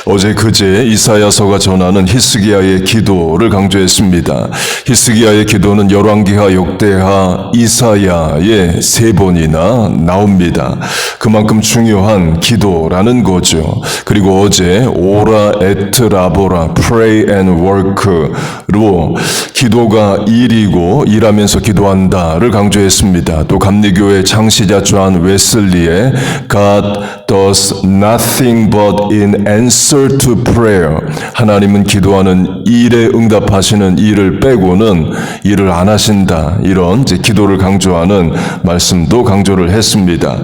어제 그제 이사야서가 전하는 히스기야의 기도를 강조했습니다. 히스기야의 기도는 열왕기하, 역대하, 이사야의 3번이나 나옵니다. 그만큼 중요한 기도라는 거죠. 그리고 어제 오라 에트 라보라 pray and work로 기도가 일이고 일하면서 기도한다를 강조했습니다. 또 감리교회 창시자 존 웨슬리의 God does nothing but in answer to prayer, 하나님은 기도하는 일에 응답하시는 일을 빼고는 일을 안 하신다, 이런 이제 기도를 강조하는 말씀도 강조를 했습니다.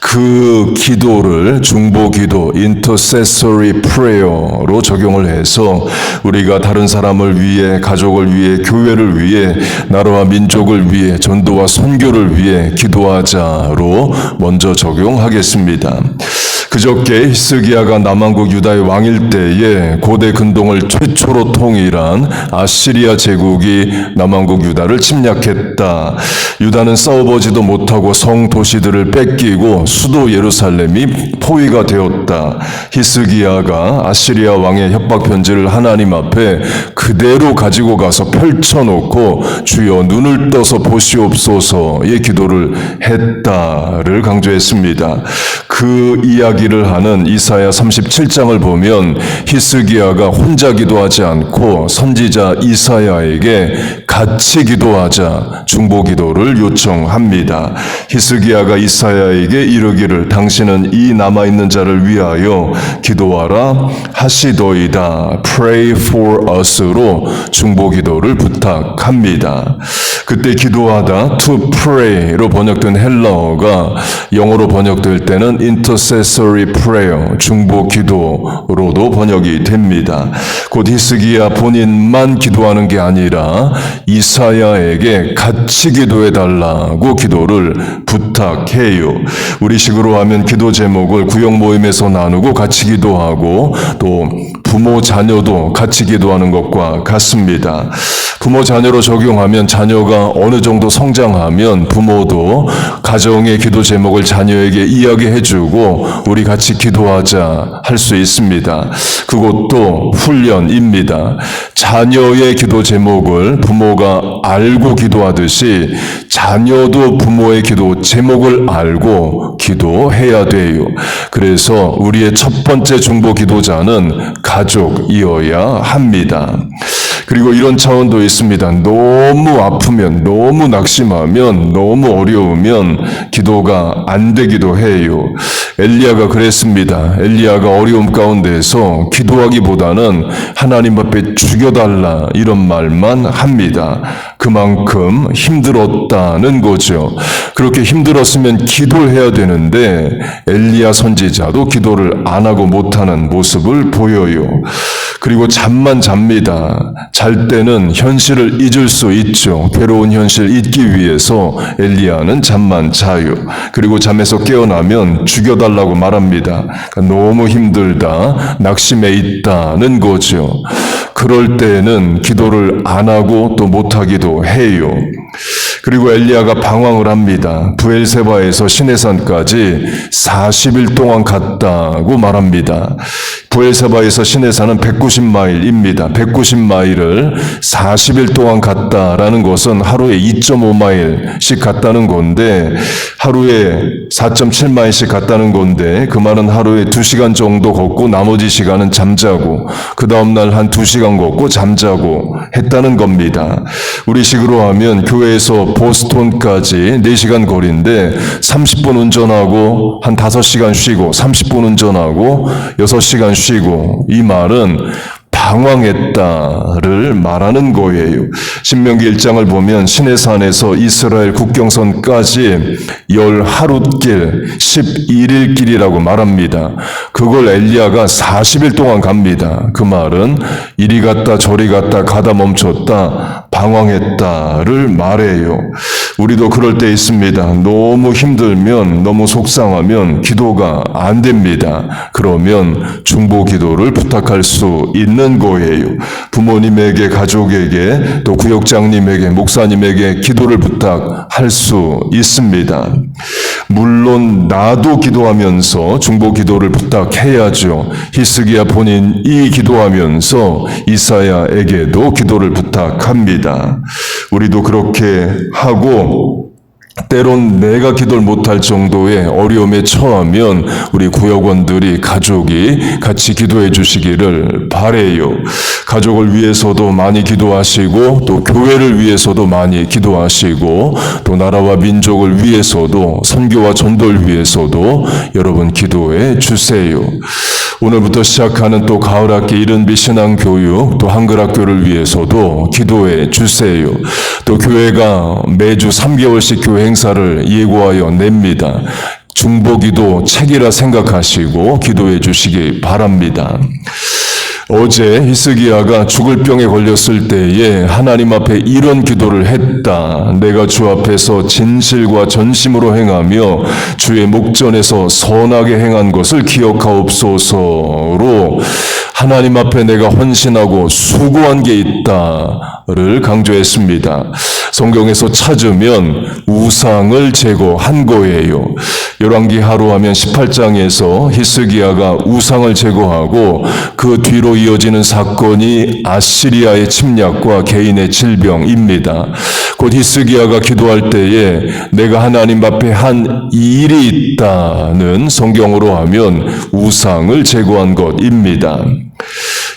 그 기도를 중보기도 intercessory prayer로 적용을 해서 우리가 다른 사람을 위해, 가족을 위해, 교회를 위해, 나라와 민족을 위해, 전도와 선교를 위해 기도하자로 먼저 적용하겠습니다. 그저께 히스기야가 남왕국 유다의 왕일 때에 고대 근동을 최초로 통일한 아시리아 제국이 남왕국 유다를 침략했다. 유다는 싸워보지도 못하고 성 도시들을 뺏기고 수도 예루살렘이 포위가 되었다. 히스기야가 아시리아 왕의 협박 편지를 하나님 앞에 그대로 가지고 가서 펼쳐놓고 주여 눈을 떠서 보시옵소서의 기도를 했다를 강조했습니다. 그 이야기를 하는 이사야 37장을 보면 히스기야가 혼자 기도하지 않고 선지자 이사야에게 같이 기도하자 중보기도를 요청합니다. 히스기야가 이사야에게 이르기를 당신은 이 남아있는 자를 위하여 기도하라 하시더이다. Pray for us로 중보기도를 부탁합니다. 그때 기도하다 to pray로 번역된 헬라어가 영어로 번역될 때는 intercessory prayer, 중보기도로도 번역이 됩니다. 곧 히스기야 본인만 기도하는 게 아니라 이사야에게 같이 기도해달라고 기도를 부탁해요. 우리식으로 하면 기도 제목을 구역 모임에서 나누고 같이 기도하고 또 부모 자녀도 같이 기도하는 것과 같습니다. 부모 자녀로 적용하면 자녀가 어느 정도 성장하면 부모도 가정의 기도 제목을 자녀에게 이야기해주고 우리 같이 기도하자 할 수 있습니다. 그것도 훈련입니다. 자녀의 기도 제목을 부모가 알고 기도하듯이 자녀도 부모의 기도 제목을 알고 기도해야 돼요. 그래서 우리의 첫 번째 중보 기도자는 가족이어야 합니다. 그리고 이런 차원도 있습니다. 너무 아프면, 너무 낙심하면, 너무 어려우면 기도가 안 되기도 해요. 엘리야가 그랬습니다. 엘리야가 어려움 가운데서 기도하기보다는 하나님 앞에 죽여달라 이런 말만 합니다. 그만큼 힘들었다는 거죠. 그렇게 힘들었으면 기도를 해야 되는데 엘리야 선지자도 기도를 안 하고 못하는 모습을 보여요. 그리고 잠만 잡니다. 잘 때는 현실을 잊을 수 있죠. 괴로운 현실 잊기 위해서 엘리야는 잠만 자요. 그리고 잠에서 깨어나면 죽여달라고 말합니다. 그러니까 너무 힘들다, 낙심해 있다는 거죠. 그럴 때는 기도를 안 하고 또 못하기도 해요. 그리고 엘리야가 방황을 합니다. 브엘세바에서 시내산까지 40일 동안 갔다고 말합니다. 브엘세바에서 시내산은 190마일입니다. 190마일을 40일 동안 갔다라는 것은 하루에 2.5마일씩 갔다는 건데 하루에 4.7마일씩 갔다는 건데 그 말은 하루에 2시간 정도 걷고 나머지 시간은 잠자고 그 다음날 한 2시간 걷고 잠자고 했다는 겁니다. 우리식으로 하면 교회에서 보스톤까지 4시간 거리인데 30분 운전하고 한 5시간 쉬고 30분 운전하고 6시간 쉬고, 이 말은 방황했다를 말하는 거예요. 신명기 1장을 보면 시내산에서 이스라엘 국경선까지 10하룻길 11일 길이라고 말합니다. 그걸 엘리야가 40일 동안 갑니다. 그 말은 이리 갔다 저리 갔다 가다 멈췄다 방황했다를 말해요. 우리도 그럴 때 있습니다. 너무 힘들면, 너무 속상하면 기도가 안 됩니다. 그러면 중보 기도를 부탁할 수 있는 거예요. 부모님에게, 가족에게, 또 구역장님에게, 목사님에게 기도를 부탁할 수 있습니다. 물론 나도 기도하면서 중보 기도를 부탁해야죠. 히스기야 본인이 기도하면서 이사야에게도 기도를 부탁합니다. 우리도 그렇게 하고, 때론 내가 기도를 못할 정도의 어려움에 처하면 우리 구역원들이, 가족이 같이 기도해 주시기를 바라요. 가족을 위해서도 많이 기도하시고, 또 교회를 위해서도 많이 기도하시고, 또 나라와 민족을 위해서도, 선교와 전도를 위해서도 여러분 기도해 주세요. 오늘부터 시작하는 또 가을학기 이른비 신앙교육, 또 한글학교를 위해서도 기도해 주세요. 또 교회가 매주 3개월씩 교회 행사를 예고하여 냅니다. 중보기도 책이라 생각하시고 기도해 주시기 바랍니다. 어제 히스기야가 죽을 병에 걸렸을 때에 하나님 앞에 이런 기도를 했다. 내가 주 앞에서 진실과 전심으로 행하며 주의 목전에서 선하게 행한 것을 기억하옵소서로 하나님 앞에 내가 헌신하고 수고한 게 있다를 강조했습니다. 성경에서 찾으면 우상을 제거한 거예요. 열왕기 하루하면 18장에서 히스기야가 우상을 제거하고 그 뒤로 이어지는 사건이 아시리아의 침략과 개인의 질병입니다. 곧 히스기야가 기도할 때에 내가 하나님 앞에 한 일이 있다는 성경으로 하면 우상을 제거한 것입니다.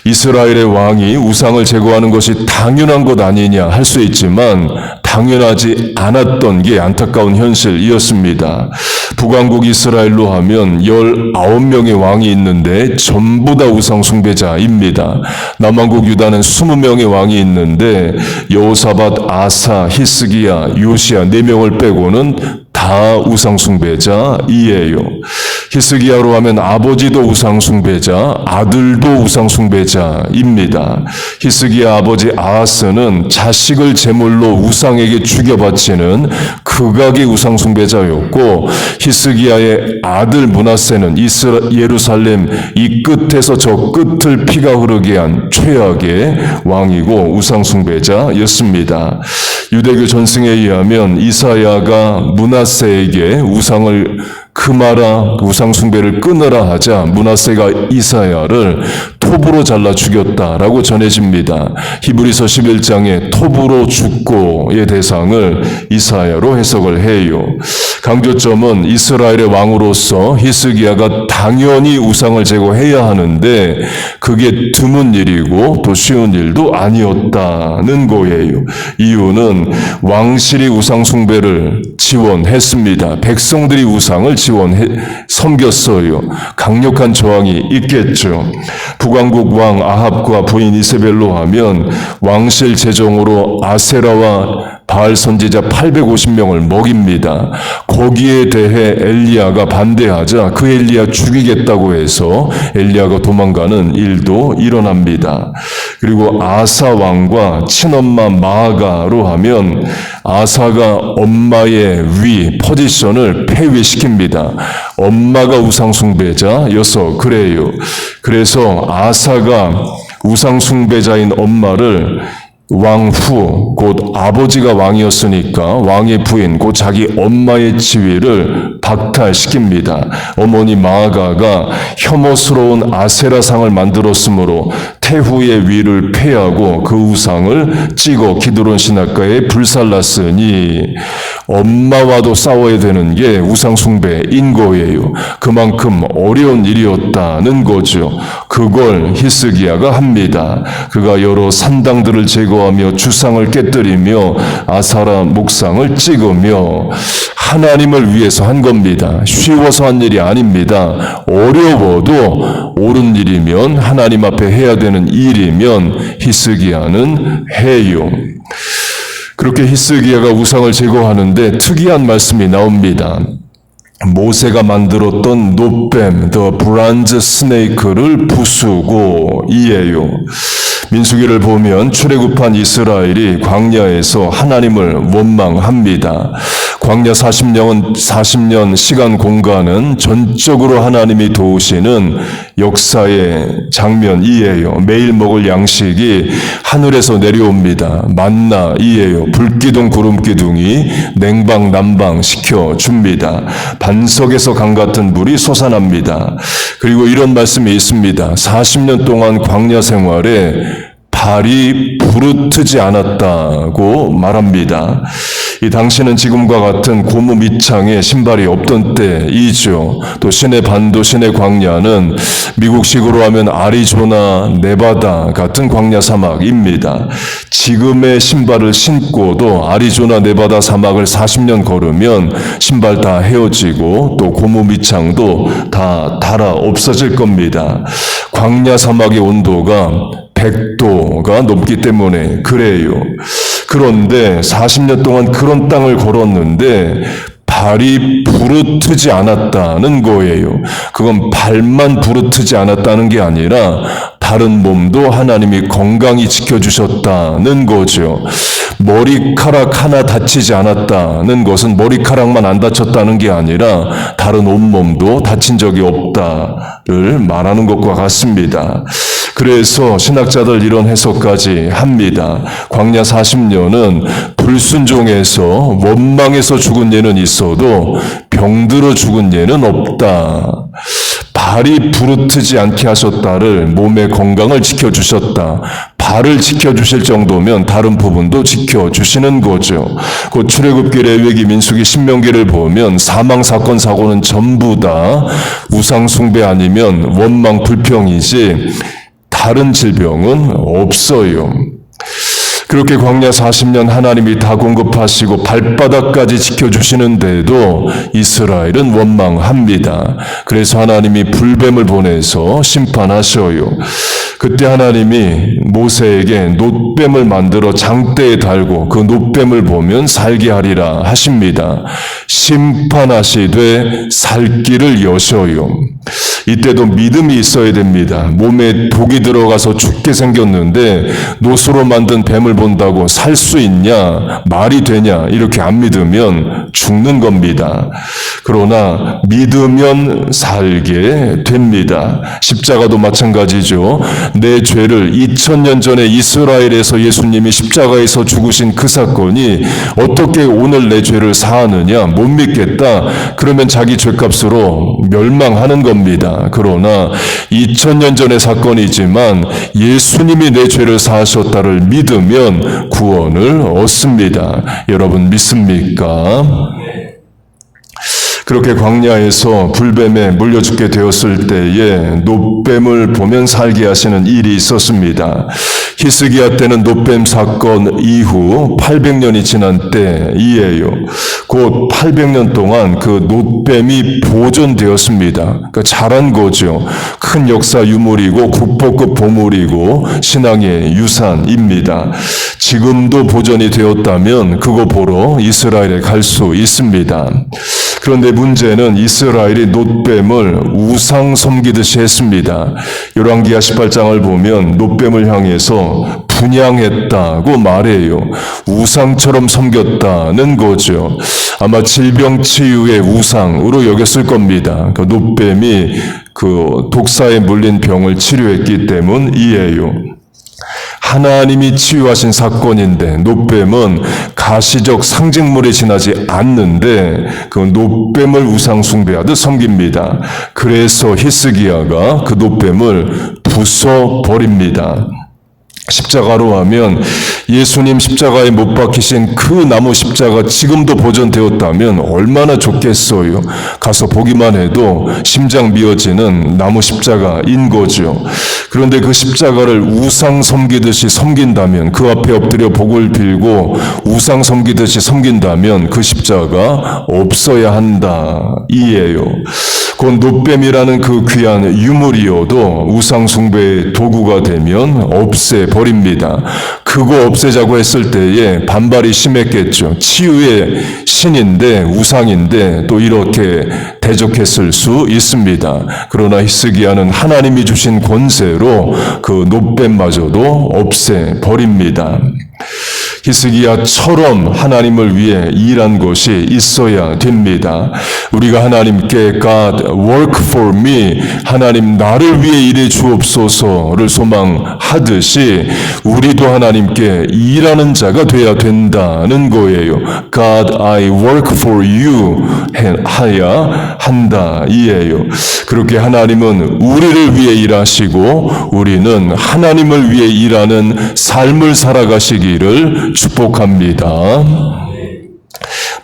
이스라엘의 왕이 우상을 제거하는 것이 당연한 것 아니냐 할 수 있지만 당연하지 않았던 게 안타까운 현실이었습니다. 북왕국 이스라엘로 하면 19명의 왕이 있는데 전부 다 우상 숭배자입니다. 남왕국 유다는 20명의 왕이 있는데 여호사밧, 아사, 히스기야, 요시야 4명을 빼고는 다 우상숭배자이에요. 히스기야로 하면 아버지도 우상숭배자, 아들도 우상숭배자입니다. 히스기야 아버지 아하스는 자식을 제물로 우상에게 죽여바치는 극악의 우상숭배자였고, 히스기야의 아들 므낫세는 예루살렘 이 끝에서 저 끝을 피가 흐르게 한 최악의 왕이고 우상숭배자였습니다. 유대교 전승에 의하면 이사야가 므낫세에게 우상을 금하라, 우상숭배를 끊으라 하자 므낫세가 이사야를 톱으로 잘라 죽였다라고 전해집니다. 히브리서 11장에 톱으로 죽고의 대상을 이사야로 해석을 해요. 강조점은 이스라엘의 왕으로서 히스기야가 당연히 우상을 제거해야 하는데 그게 드문 일이고 또 쉬운 일도 아니었다는 거예요. 이유는 왕실이 우상숭배를 지원했습니다. 백성들이 우상을 섬겼어요. 강력한 저항이 있겠죠. 북왕국 왕 아합과 부인 이세벨로 하면 왕실 재정으로 아세라와 바알 선지자 850명을 먹입니다. 거기에 대해 엘리야가 반대하자 그 엘리야 죽이겠다고 해서 엘리야가 도망가는 일도 일어납니다. 그리고 아사 왕과 친엄마 마아가로 하면 아사가 엄마의 위, 포지션을 폐위시킵니다. 엄마가 우상숭배자여서 그래요. 그래서 아사가 우상숭배자인 엄마를 왕후, 곧 아버지가 왕이었으니까 왕의 부인, 곧 자기 엄마의 지위를 박탈시킵니다. 어머니 마아가가 혐오스러운 아세라상을 만들었으므로 태후의 위를 폐하고 그 우상을 찍어 기드론 시냇가에 불살랐으니 엄마와도 싸워야 되는 게 우상숭배인 거예요. 그만큼 어려운 일이었다는 거죠. 그걸 히스기야가 합니다. 그가 여러 산당들을 제거하며 주상을 깨뜨리며 아사라 목상을 찍으며 하나님을 위해서 한 겁니다. 쉬워서 한 일이 아닙니다. 어려워도 옳은 일이면 하나님 앞에 해야 되는 일이면 히스기야는 해요. 그렇게 히스기야가 우상을 제거하는데 특이한 말씀이 나옵니다. 모세가 만들었던 놋뱀, the bronze snake를 부수고 이에요. 민수기를 보면 출애굽한 이스라엘이 광야에서 하나님을 원망합니다. 광야 40년 시간 공간은 전적으로 하나님이 도우시는 역사의 장면이에요. 매일 먹을 양식이 하늘에서 내려옵니다. 만나이에요. 불기둥 구름기둥이 냉방난방 시켜줍니다. 반석에서 강 같은 물이 솟아납니다. 그리고 이런 말씀이 있습니다. 40년 동안 광야 생활에 발이 부르트지 않았다고 말합니다. 이 당시는 지금과 같은 고무 밑창에 신발이 없던 때이죠. 또 시내 반도 시내 광야는 미국식으로 하면 아리조나, 네바다 같은 광야 사막입니다. 지금의 신발을 신고도 아리조나, 네바다 사막을 40년 걸으면 신발 다 헤어지고 또 고무 밑창도 다 닳아 없어질 겁니다. 광야 사막의 온도가 100도가 넘기 때문에 그래요. 그런데 40년 동안 그런 땅을 걸었는데 발이 부르트지 않았다는 거예요. 그건 발만 부르트지 않았다는 게 아니라 다른 몸도 하나님이 건강히 지켜주셨다는 거죠. 머리카락 하나 다치지 않았다는 것은 머리카락만 안 다쳤다는 게 아니라 다른 온몸도 다친 적이 없다를 말하는 것과 같습니다. 그래서 신학자들 이런 해석까지 합니다. 광야 40년은 불순종해서 원망해서 죽은 예는 있어도 병들어 죽은 예는 없다. 발이 부르트지 않게 하셨다를 몸의 건강을 지켜주셨다. 발을 지켜주실 정도면 다른 부분도 지켜주시는 거죠. 그 출애굽기, 레위기, 민수기, 신명기를 보면 사망, 사건, 사고는 전부 다 우상 숭배 아니면 원망, 불평이지 다른 질병은 없어요. 그렇게 광야 40년 하나님이 다 공급하시고 발바닥까지 지켜주시는데도 이스라엘은 원망합니다. 그래서 하나님이 불뱀을 보내서 심판하셔요. 그때 하나님이 모세에게 놋뱀을 만들어 장대에 달고 그 놋뱀을 보면 살게 하리라 하십니다. 심판하시되 살 길을 여셔요. 이때도 믿음이 있어야 됩니다. 몸에 독이 들어가서 죽게 생겼는데 놋으로 만든 뱀을 본다고 살 수 있냐? 말이 되냐? 이렇게 안 믿으면 죽는 겁니다. 그러나 믿으면 살게 됩니다. 십자가도 마찬가지죠. 내 죄를 2000년 전에 이스라엘에서 예수님이 십자가에서 죽으신 그 사건이 어떻게 오늘 내 죄를 사하느냐? 못 믿겠다. 그러면 자기 죄값으로 멸망하는 겁니다. 그러나 2000년 전의 사건이지만 예수님이 내 죄를 사하셨다를 믿으면 구원을 얻습니다. 여러분 믿습니까? 그렇게 광야에서 불뱀에 물려 죽게 되었을 때에 놋뱀을 보면 살게 하시는 일이 있었습니다. 히스기야 때는 놋뱀 사건 이후 800년이 지난 때이에요. 곧 800년 동안 그 놋뱀이 보존되었습니다. 그러니까 잘한 거죠. 큰 역사 유물이고 국보급 보물이고 신앙의 유산입니다. 지금도 보존이 되었다면 그거 보러 이스라엘에 갈 수 있습니다. 그런데 문제는 이스라엘이 놋뱀을 우상 섬기듯이 했습니다. 열왕기하 18장을 보면 놋뱀을 향해서 분향했다고 말해요. 우상처럼 섬겼다는 거죠. 아마 질병 치유의 우상으로 여겼을 겁니다. 그 놋뱀이 그 독사에 물린 병을 치료했기 때문이에요. 하나님이 치유하신 사건인데 놋뱀은 가시적 상징물에 지나지 않는데 그 놋뱀을 우상 숭배하듯 섬깁니다. 그래서 히스기야가 그 놋뱀을 부숴버립니다. 십자가로 하면 예수님 십자가에 못 박히신 그 나무 십자가 지금도 보존되었다면 얼마나 좋겠어요. 가서 보기만 해도 심장 미어지는 나무 십자가인 거죠. 그런데 그 십자가를 우상 섬기듯이 섬긴다면, 그 앞에 엎드려 복을 빌고 우상 섬기듯이 섬긴다면 그 십자가 없어야 한다 이에요. 그 놋뱀이라는 그 귀한 유물이어도 우상 숭배의 도구가 되면 없애 없애버립니다. 그거 없애자고 했을 때에 반발이 심했겠죠. 치유의 신인데, 우상인데 또 이렇게 대적했을 수 있습니다. 그러나 히스기야는 하나님이 주신 권세로 그 놋뱀마저도 없애버립니다. 히스기야처럼 하나님을 위해 일한 것이 있어야 됩니다. 우리가 하나님께 God work for me, 하나님 나를 위해 일해 주옵소서를 소망하듯이 우리도 하나님께 일하는 자가 되어야 된다는 거예요. God I work for you 하야 한다 이에요. 그렇게 하나님은 우리를 위해 일하시고 우리는 하나님을 위해 일하는 삶을 살아가시기를 축복합니다.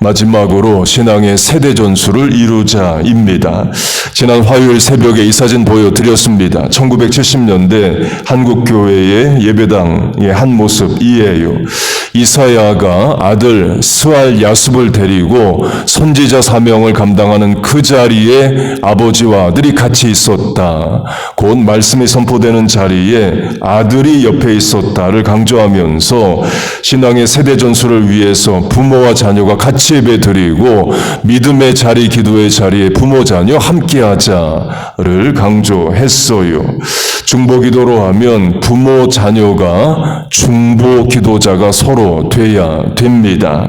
마지막으로 신앙의 세대 전수를 이루자입니다. 지난 화요일 새벽에 이 사진 보여드렸습니다. 1970년대 한국교회의 예배당의 한 모습이에요. 이사야가 아들 스알 야습을 데리고 선지자 사명을 감당하는 그 자리에 아버지와 아들이 같이 있었다. 곧 말씀이 선포되는 자리에 아들이 옆에 있었다를 강조하면서 신앙의 세대 전수를 위해서 부모와 자녀가 같이 예배드리고 믿음의 자리, 기도의 자리에 부모, 자녀 함께하자를 강조했어요. 중보기도로 하면 부모, 자녀가 중보기도자가 서로 돼야 됩니다.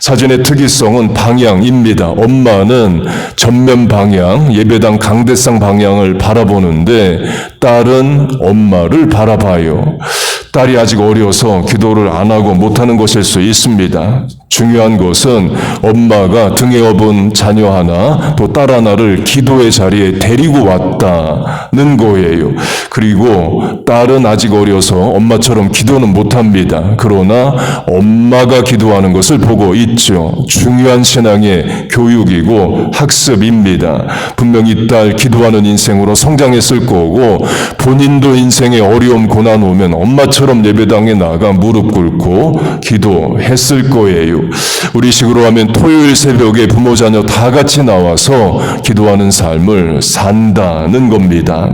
사진의 특이성은 방향입니다. 엄마는 전면 방향, 예배당 강대상 방향을 바라보는데 딸은 엄마를 바라봐요. 딸이 아직 어려서 기도를 안 하고 못하는 것일 수 있습니다. 중요한 것은 엄마가 등에 업은 자녀 하나 또 딸 하나를 기도의 자리에 데리고 왔다는 거예요. 그리고 딸은 아직 어려서 엄마처럼 기도는 못합니다. 그러나 엄마가 기도하는 것을 보고 있죠. 중요한 신앙의 교육이고 학습입니다. 분명 이 딸 기도하는 인생으로 성장했을 거고 본인도 인생에 어려움 고난 오면 엄마처럼 예배당에 나가 무릎 꿇고 기도했을 거예요. 우리 식으로 하면 토요일 새벽에 부모 자녀 다 같이 나와서 기도하는 삶을 산다는 겁니다.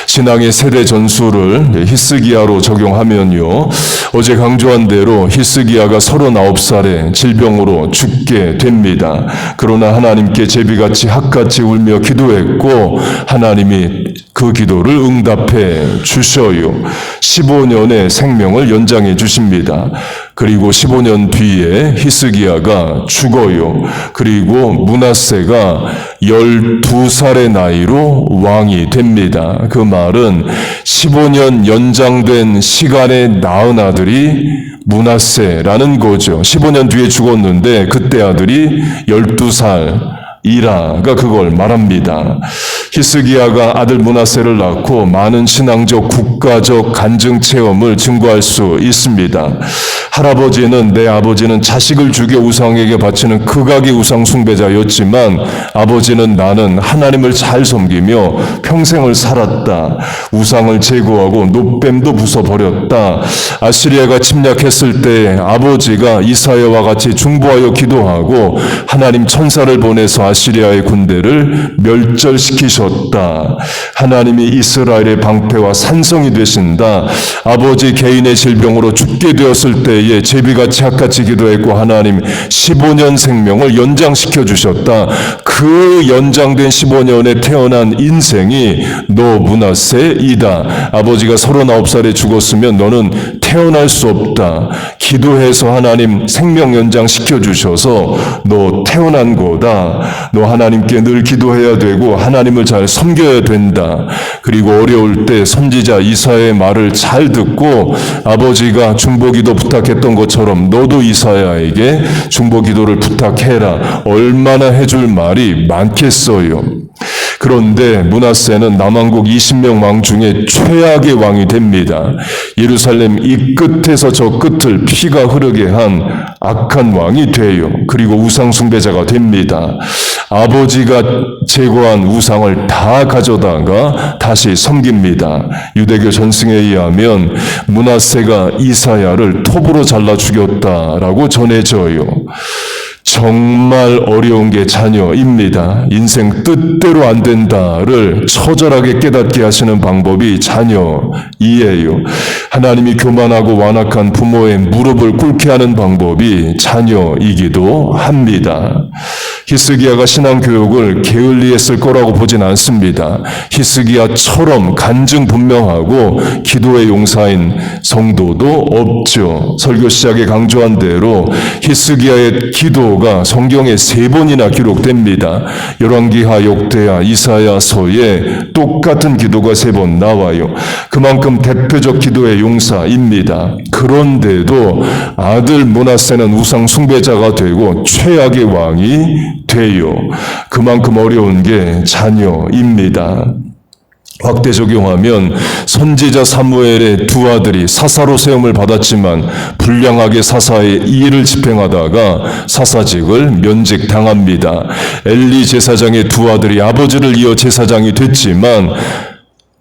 신앙의 세대 전수를 히스기야로 적용하면요. 어제 강조한 대로 히스기야가 39살에 질병으로 죽게 됩니다. 그러나 하나님께 제비같이 학같이 울며 기도했고 하나님이 그 기도를 응답해 주셔요. 15년의 생명을 연장해 주십니다. 그리고 15년 뒤에 히스기야가 죽어요. 그리고 므낫세가 12살의 나이로 왕이 됩니다. 그 말은 15년 연장된 시간에 낳은 아들이 므낫세라는 거죠. 15년 뒤에 죽었는데 그때 아들이 12살 이라가 그걸 말합니다. 히스기야가 아들 므낫세를 낳고 많은 신앙적, 국가적 간증 체험을 증거할 수 있습니다. 할아버지는 내 아버지는 자식을 죽여 우상에게 바치는 극악의 우상 숭배자였지만 아버지는 나는 하나님을 잘 섬기며 평생을 살았다. 우상을 제거하고 놋뱀도 부숴버렸다. 아시리아가 침략했을 때 아버지가 이사야와 같이 중보하여 기도하고 하나님 천사를 보내서 아시리아의 군대를 멸절시키셨다. 하나님이 이스라엘의 방패와 산성이 되신다. 아버지 개인의 질병으로 죽게 되었을 때에 제비같이 학같이 기도했고 하나님 15년 생명을 연장시켜 주셨다. 그 연장된 15년에 태어난 인생이 너 므낫세이다. 아버지가 39살에 죽었으면 너는 태어날 수 없다. 기도해서 하나님 생명 연장시켜 주셔서 너 태어난 거다. 너 하나님께 늘 기도해야 되고 하나님을 잘 섬겨야 된다. 그리고 어려울 때 선지자 이사야의 말을 잘 듣고 아버지가 중보기도 부탁했던 것처럼 너도 이사야에게 중보기도를 부탁해라. 얼마나 해줄 말이 많겠어요. 그런데 므낫세는 남왕국 20명 왕 중에 최악의 왕이 됩니다. 예루살렘 이 끝에서 저 끝을 피가 흐르게 한 악한 왕이 돼요. 그리고 우상 숭배자가 됩니다. 아버지가 제거한 우상을 다 가져다가 다시 섬깁니다. 유대교 전승에 의하면 므낫세가 이사야를 톱으로 잘라 죽였다라고 전해져요. 정말 어려운 게 자녀입니다. 인생 뜻대로 안 된다를 처절하게 깨닫게 하시는 방법이 자녀이에요. 하나님이 교만하고 완악한 부모의 무릎을 꿇게 하는 방법이 자녀이기도 합니다. 히스기야가 신앙교육을 게을리했을 거라고 보진 않습니다. 히스기야처럼 간증분명하고 기도의 용사인 성도도 없죠. 설교 시작에 강조한 대로 히스기야의 기도가 성경에 3번이나 기록됩니다. 열왕기하, 역대하, 이사야서에 똑같은 기도가 3번 나와요. 그만큼 대표적 기도의 용사입니다. 그런데도 아들 므낫세는 우상 숭배자가 되고 최악의 왕이 돼요. 그만큼 어려운 게 자녀입니다. 확대 적용하면 선지자 사무엘의 2 아들이 사사로 세움을 받았지만 불량하게 사사의 일을 집행하다가 사사직을 면직당합니다. 엘리 제사장의 2 아들이 아버지를 이어 제사장이 됐지만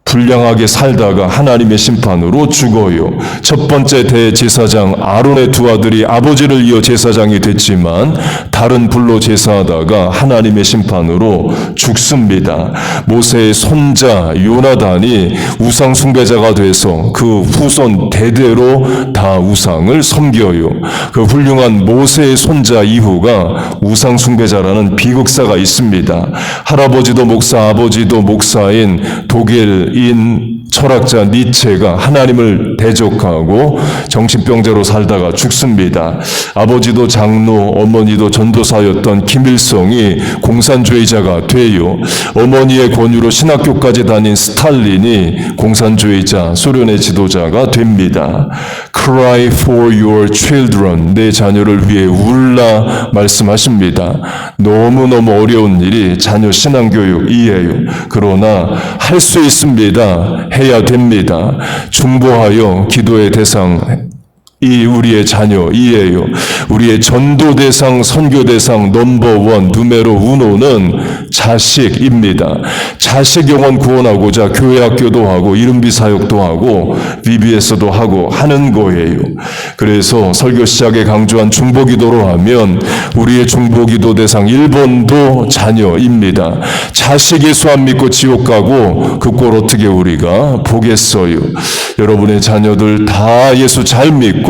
불량하게 살다가 하나님의 심판으로 죽어요. 첫 번째 대제사장 아론의 2 아들이 아버지를 이어 제사장이 됐지만 다른 불로 제사하다가 하나님의 심판으로 죽습니다. 모세의 손자 요나단이 우상 숭배자가 돼서 그 후손 대대로 다 우상을 섬겨요. 그 훌륭한 모세의 손자 이후가 우상 숭배자라는 비극사가 있습니다. 할아버지도 목사, 아버지도 목사인 독일 철학자 니체가 하나님을 대적하고 정신병자로 살다가 죽습니다. 아버지도 장로, 어머니도 전도사였던 김일성이 공산주의자가 돼요. 어머니의 권유로 신학교까지 다닌 스탈린이 공산주의자, 소련의 지도자가 됩니다. Cry for your children, 내 자녀를 위해 울라 말씀하십니다. 너무너무 어려운 일이 자녀 신앙교육이에요. 그러나 할 수 있습니다. 해야 됩니다. 중보하여 기도의 대상 이 우리의 자녀이에요. 우리의 전도 대상, 선교 대상 넘버1 누메로 우노는 자식입니다. 자식 영혼 구원하고자 교회 학교도 하고 이른비 사역도 하고 VBS도 하고 하는 거예요. 그래서 설교 시작에 강조한 중보기도로 하면 우리의 중보기도 대상 1번도 자녀입니다. 자식 예수 안 믿고 지옥 가고 그 꼴 어떻게 우리가 보겠어요. 여러분의 자녀들 다 예수 잘 믿고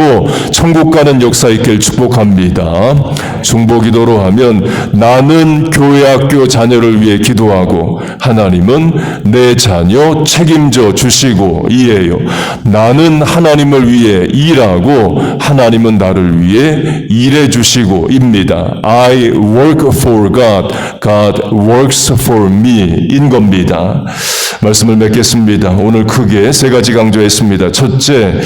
천국 가는 역사 있길 축복합니다. 중보기도로 하면 나는 교회 학교 자녀를 위해 기도하고 하나님은 내 자녀 책임져 주시고 이에요. 나는 하나님을 위해 일하고 하나님은 나를 위해 일해 주시고 입니다. I work for God, God works for me 인 겁니다. 말씀을 맺겠습니다. 오늘 크게 3가지 강조했습니다. 첫째,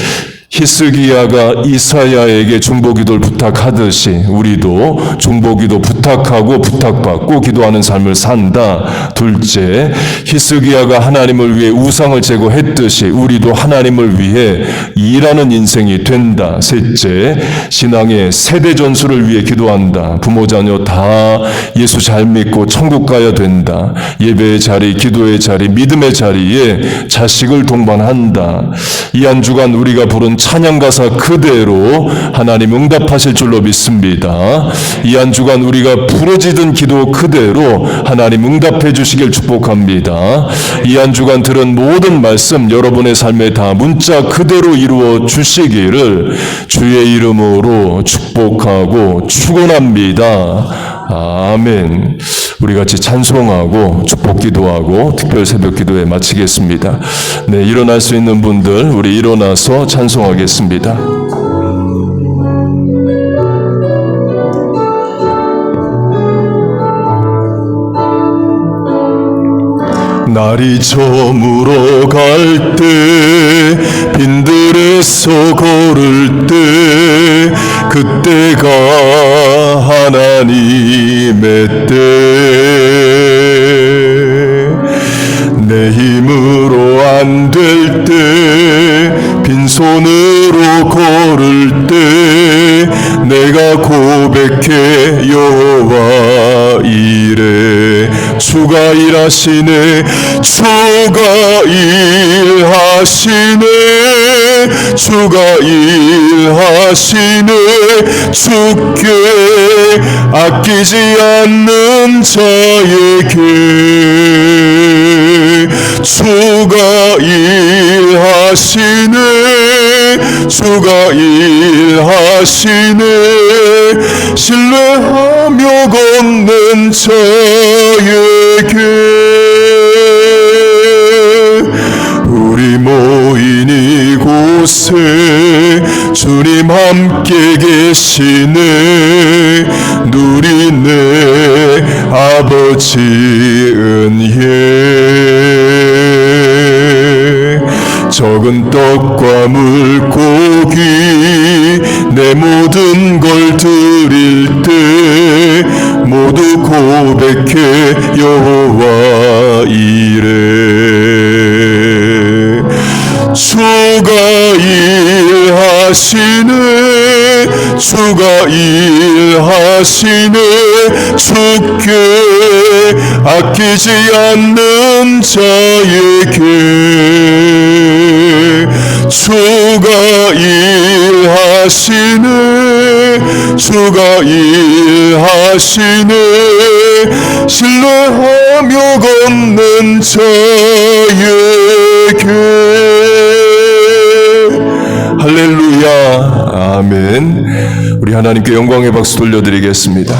히스기야가 이사야에게 중보기도를 부탁하듯이 우리도 중보기도 부탁하고 부탁받고 기도하는 삶을 산다. 둘째, 히스기야가 하나님을 위해 우상을 제거했듯이 우리도 하나님을 위해 일하는 인생이 된다. 셋째, 신앙의 세대 전수를 위해 기도한다. 부모 자녀 다 예수 잘 믿고 천국 가야 된다. 예배의 자리, 기도의 자리, 믿음의 자리에 자식을 동반한다. 이 한 주간 우리가 부른 찬양 가사 그대로 하나님 응답하실 줄로 믿습니다. 이 한 주간 우리가 부르짖은 기도 그대로 하나님 응답해 주시길 축복합니다. 이 한 주간 들은 모든 말씀 여러분의 삶에 다 문자 그대로 이루어 주시기를 주의 이름으로 축복하고 축원합니다. 아멘. 우리 같이 찬송하고 축복 기도하고 특별 새벽 기도에 마치겠습니다. 네, 일어날 수 있는 분들 우리 일어나서 찬송하겠습니다. 날이 저물어 갈 때 빈들에서 걸을 때 그때가 하나님의 때 내 힘으로 안 될 때 빈손으로 걸을 때 내가 고백해 여호와 이래 주가 일하시네 주가 일하시네 주가 일하시네 주께 아끼지 않는 자에게 주가 일하시네 주가 일하시네 신뢰하며 걷는 자에게 우리 모인 이곳에 주님 함께 계시네 누리네 아버지 은혜 적은 떡과 물고기 내 모든 걸 드릴 때 모두 고백해 여호와 이래 주가 일하시네 주가 일하시네 주께 아끼지 않는 자에게 주가 일하시네 주가 일하시네 신뢰하며 걷는 자에게 할렐루야 아멘. 우리 하나님께 영광의 박수 돌려드리겠습니다.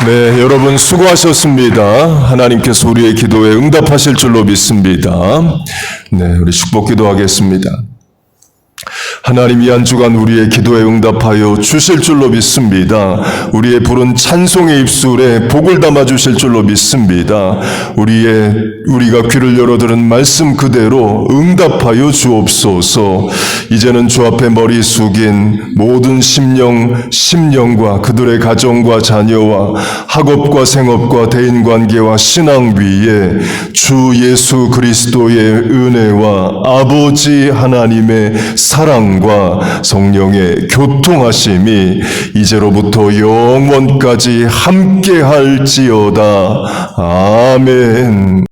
네, 여러분 수고하셨습니다. 하나님께서 우리의 기도에 응답하실 줄로 믿습니다. 네, 우리 축복 기도하겠습니다. 하나님 이 한 주간 우리의 기도에 응답하여 주실 줄로 믿습니다. 우리의 부른 찬송의 입술에 복을 담아 주실 줄로 믿습니다. 우리가 귀를 열어 들은 말씀 그대로 응답하여 주옵소서. 이제는 주 앞에 머리 숙인 모든 심령과 그들의 가정과 자녀와 학업과 생업과 대인관계와 신앙 위에 주 예수 그리스도의 은혜와 아버지 하나님의 사랑과 성령의 교통하심이 이제로부터 영원까지 함께할지어다. 아멘.